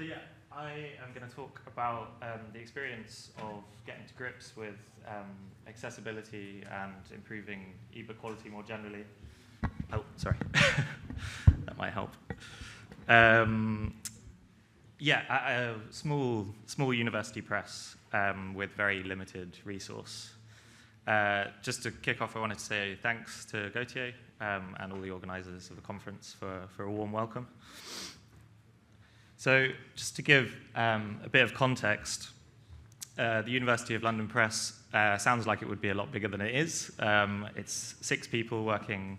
So yeah, I am going to talk about the experience of getting to grips with accessibility and improving ebook quality more generally. Oh, sorry. That might help. Yeah, a small university press with very limited resource. Just to kick off, I wanted to say thanks to Gautier and all the organisers of the conference for a warm welcome. So just to give a bit of context, the University of London Press sounds like it would be a lot bigger than it is. It's 6 people working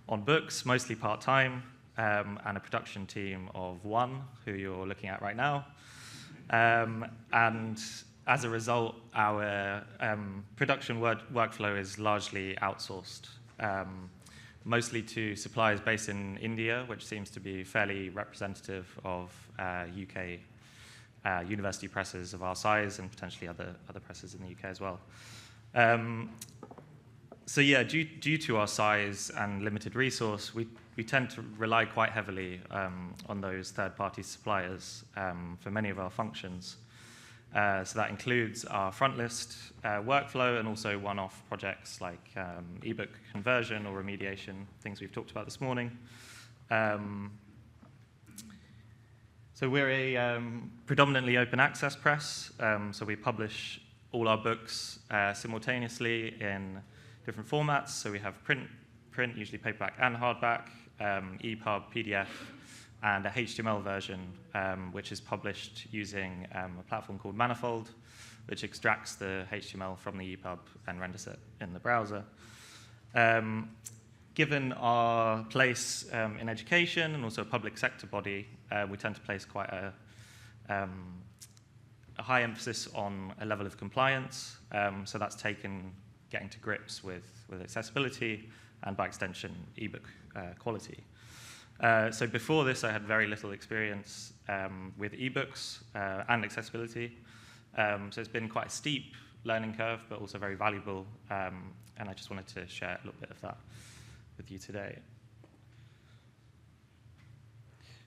on books, mostly part-time, and a production team of 1, who you're looking at right now. And as a result, our production workflow is largely outsourced, mostly to suppliers based in India, which seems to be fairly representative of UK university presses of our size and potentially other presses in the UK as well. So yeah, due to our size and limited resource, we tend to rely quite heavily on those third-party suppliers for many of our functions. So that includes our front list workflow and also one-off projects like ebook conversion or remediation, things we've talked about this morning. So we're a predominantly open access press, so we publish all our books simultaneously in different formats. So we have print, usually paperback and hardback, EPUB, PDF, and a HTML version, which is published using a platform called Manifold, which extracts the HTML from the EPUB and renders it in the browser. Given our place in education and also a public sector body, we tend to place quite a high emphasis on a level of compliance. So that's taken getting to grips with accessibility and, by extension, ebook quality. So before this, I had very little experience with ebooks and accessibility. So it's been quite a steep learning curve, but also very valuable. And I just wanted to share a little bit of that with you today.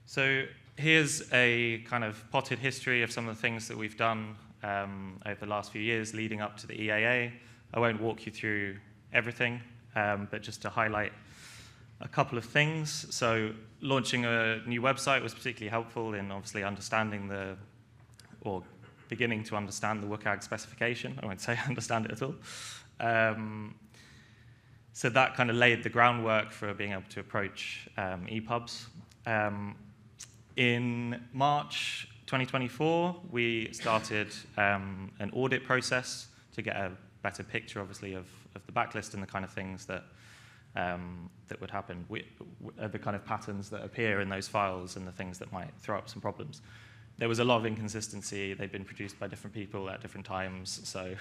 So here's a kind of potted history of some of the things that we've done over the last few years leading up to the EAA. I won't walk you through everything, but just to highlight a couple of things. So launching a new website was particularly helpful in obviously understanding or beginning to understand the WCAG specification. I won't say understand it at all. So that kind of laid the groundwork for being able to approach EPUBs. In March 2024, we started an audit process to get a better picture, obviously, of the backlist and the kind of things that would happen, the kind of patterns that appear in those files and the things that might throw up some problems. There was a lot of inconsistency. They'd been produced by different people at different times, so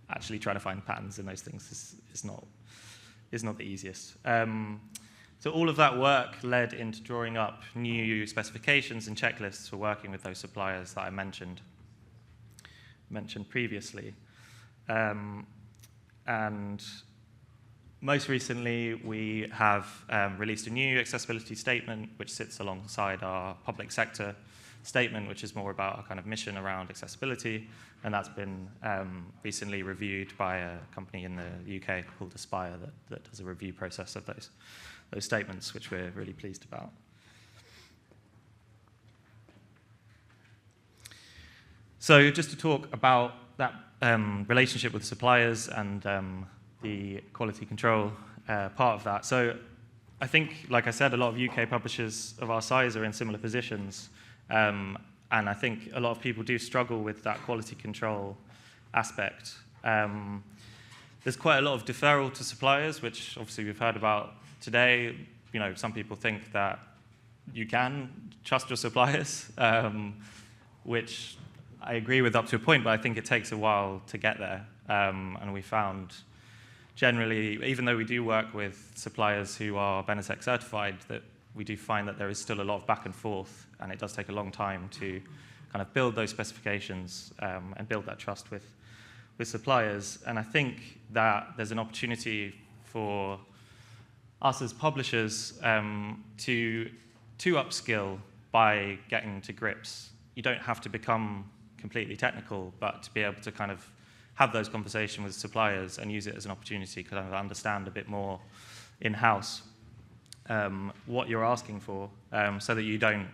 actually trying to find patterns in those things is not the easiest. So all of that work led into drawing up new specifications and checklists for working with those suppliers that I mentioned previously. And most recently, we have released a new accessibility statement, which sits alongside our public sector statement, which is more about our kind of mission around accessibility. And that's been recently reviewed by a company in the UK called Aspire that does a review process of those statements, which we're really pleased about. So just to talk about that relationship with suppliers and the quality control part of that. So I think, like I said, a lot of UK publishers of our size are in similar positions. And I think a lot of people do struggle with that quality control aspect. There's quite a lot of deferral to suppliers, which obviously we've heard about today. You know, some people think that you can trust your suppliers, which I agree with up to a point, but I think it takes a while to get there. And we found generally, even though we do work with suppliers who are Benetech certified, that we do find that there is still a lot of back and forth, and it does take a long time to kind of build those specifications and build that trust with suppliers. And I think that there's an opportunity for us as publishers to upskill by getting to grips you don't have to become completely technical, but to be able to kind of have those conversations with suppliers and use it as an opportunity to kind of understand a bit more in-house what you're asking for, so that you don't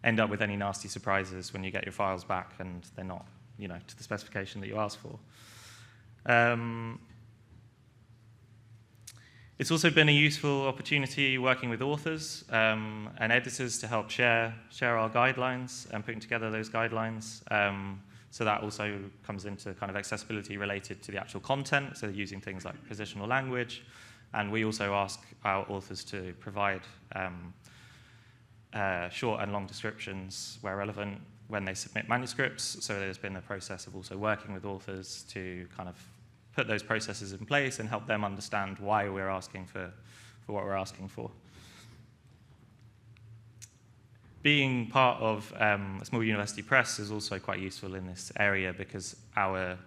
end up with any nasty surprises when you get your files back and they're not, to the specification that you asked for. It's also been a useful opportunity working with authors and editors to help share our guidelines and putting together those guidelines. So that also comes into kind of accessibility related to the actual content, so using things like positional language. And we also ask our authors to provide short and long descriptions where relevant when they submit manuscripts. So there's been a process of also working with authors to kind of put those processes in place and help them understand why we're asking for what we're asking for. Being part of a small university press is also quite useful in this area because our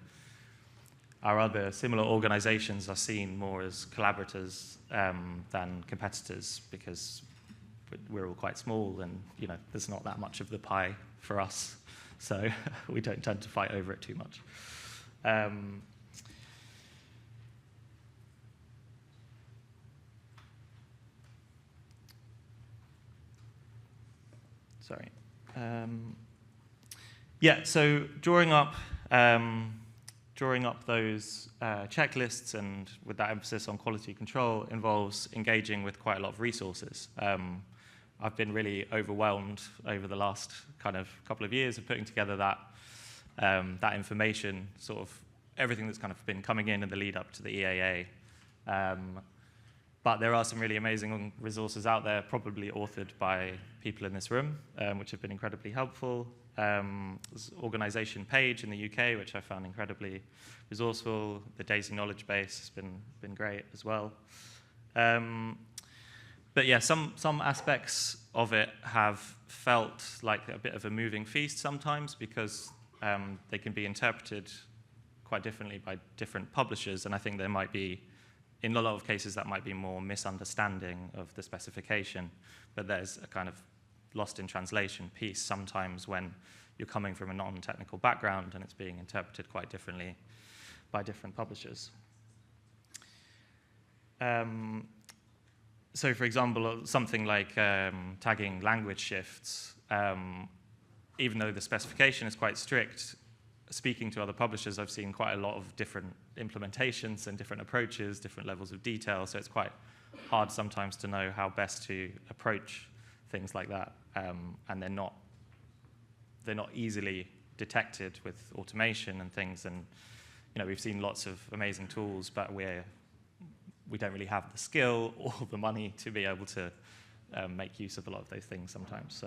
other similar organizations are seen more as collaborators than competitors because we're all quite small and there's not that much of the pie for us, so we don't tend to fight over it too much. Sorry. So drawing up those checklists and with that emphasis on quality control involves engaging with quite a lot of resources. I've been really overwhelmed over the last kind of couple of years of putting together that information, sort of everything that's kind of been coming in the lead up to the EAA. But there are some really amazing resources out there, probably authored by people in this room, which have been incredibly helpful. There's an organization page in the UK, which I found incredibly resourceful. The DAISY knowledge base has been great as well. But yeah, some aspects of it have felt like a bit of a moving feast sometimes because they can be interpreted quite differently by different publishers, and I think there might be, in a lot of cases, that might be more misunderstanding of the specification, but there's a kind of lost in translation piece sometimes when you're coming from a non-technical background and it's being interpreted quite differently by different publishers. So for example, something like tagging language shifts, even though the specification is quite strict, speaking to other publishers, I've seen quite a lot of different implementations and different approaches, different levels of detail, so it's quite hard sometimes to know how best to approach things like that, and they're not easily detected with automation and things, and we've seen lots of amazing tools, but we don't really have the skill or the money to be able to make use of a lot of those things sometimes.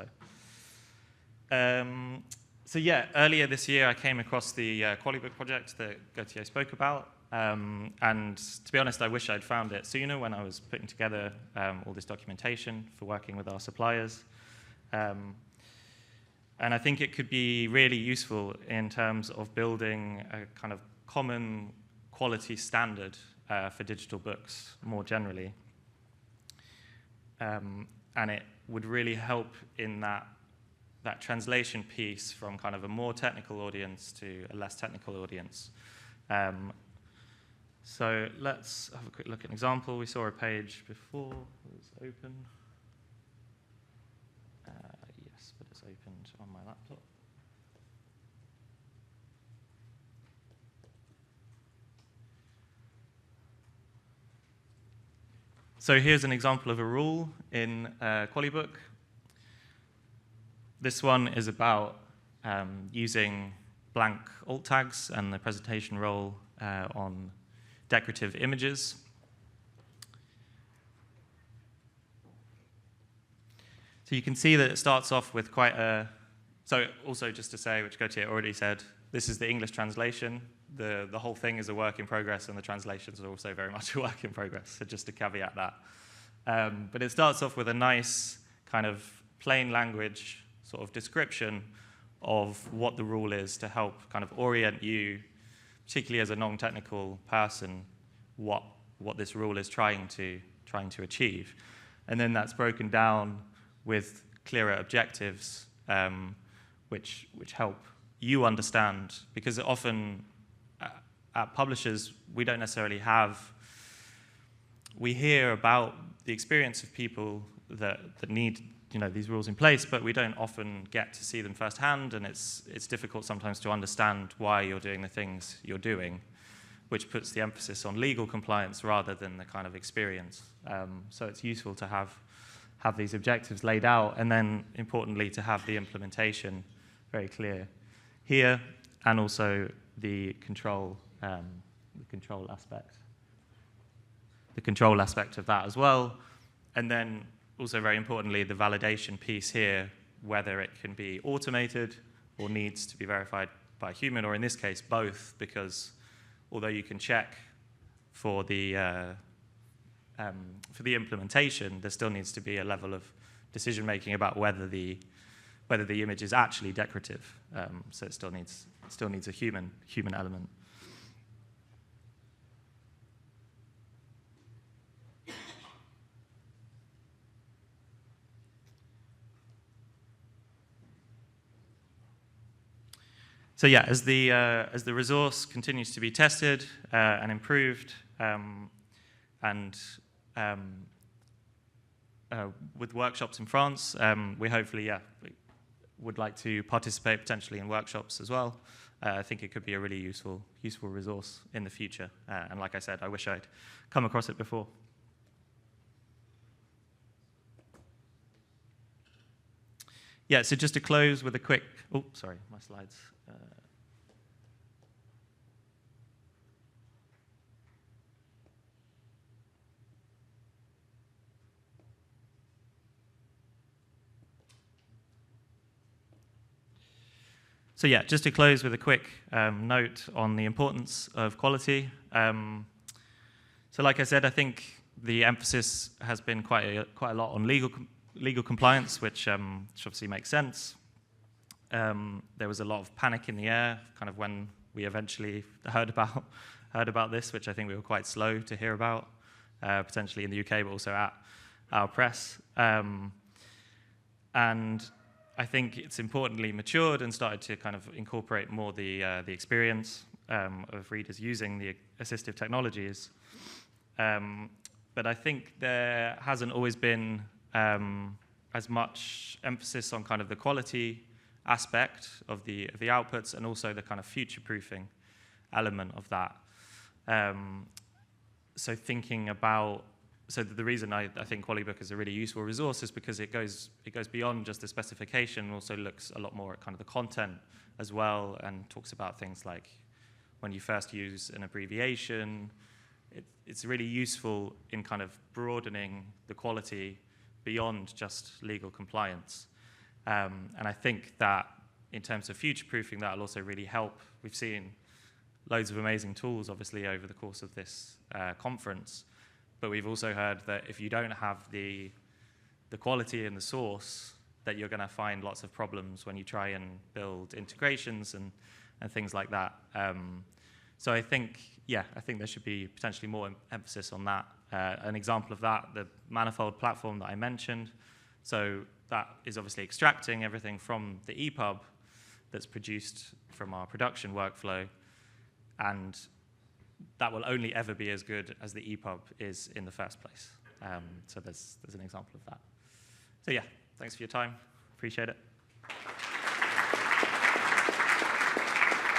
So yeah, earlier this year I came across the Qualebook project that Gautier spoke about, and to be honest, I wish I'd found it sooner when I was putting together all this documentation for working with our suppliers. And I think it could be really useful in terms of building a kind of common quality standard for digital books more generally. And it would really help in that translation piece from kind of a more technical audience to a less technical audience. So let's have a quick look at an example. We saw a page before it was open. Yes, but it's opened on my laptop. So here's an example of a rule in Qualebook. This one is about using blank alt tags and the presentation role on decorative images. So you can see that it starts off with quite a... So also just to say, which Gautier already said, this is the English translation. The whole thing is a work in progress, and the translations are also very much a work in progress, so just to caveat that. But it starts off with a nice kind of plain language sort of description of what the rule is to help kind of orient you, particularly as a non-technical person, what this rule is trying to achieve. And then that's broken down with clearer objectives, which help you understand, because often at publishers, we don't necessarily have, we hear about the experience of people that need these rules in place, but we don't often get to see them firsthand, and it's difficult sometimes to understand why you're doing the things you're doing, which puts the emphasis on legal compliance rather than the kind of experience. So it's useful to have these objectives laid out, and then importantly to have the implementation very clear here, and also the control aspect of that as well, and then also very importantly the validation piece here, whether it can be automated or needs to be verified by a human, or in this case both, because although you can check for the implementation, there still needs to be a level of decision making about whether the image is actually decorative. So it still needs a human element. So yeah, as the resource continues to be tested and improved, and with workshops in France, we hopefully would like to participate potentially in workshops as well. I think it could be a really useful resource in the future. And like I said, I wish I'd come across it before. Yeah, so just to close with a quick, oh, sorry, my slides. So yeah, just to close with a quick note on the importance of quality. So like I said, I think the emphasis has been quite a lot on legal compliance, which obviously makes sense. There was a lot of panic in the air, kind of when we eventually heard about this, which I think we were quite slow to hear about, potentially in the UK, but also at our press. And I think it's importantly matured and started to kind of incorporate more the experience of readers using the assistive technologies. But I think there hasn't always been as much emphasis on kind of the quality aspect of the outputs, and also the kind of future-proofing element of that. So the reason I think Qualebook is a really useful resource is because it goes beyond just the specification, and also looks a lot more at kind of the content as well, and talks about things like when you first use an abbreviation. It's really useful in kind of broadening the quality beyond just legal compliance. And I think that in terms of future-proofing, that will also really help. We've seen loads of amazing tools, obviously, over the course of this conference, but we've also heard that if you don't have the quality in the source, that you're going to find lots of problems when you try and build integrations and things like that. So I think there should be potentially more emphasis on that. An example of that, the manifold platform that I mentioned. So that is obviously extracting everything from the EPUB that's produced from our production workflow, and that will only ever be as good as the EPUB is in the first place. So there's an example of that. So yeah, thanks for your time. Appreciate it.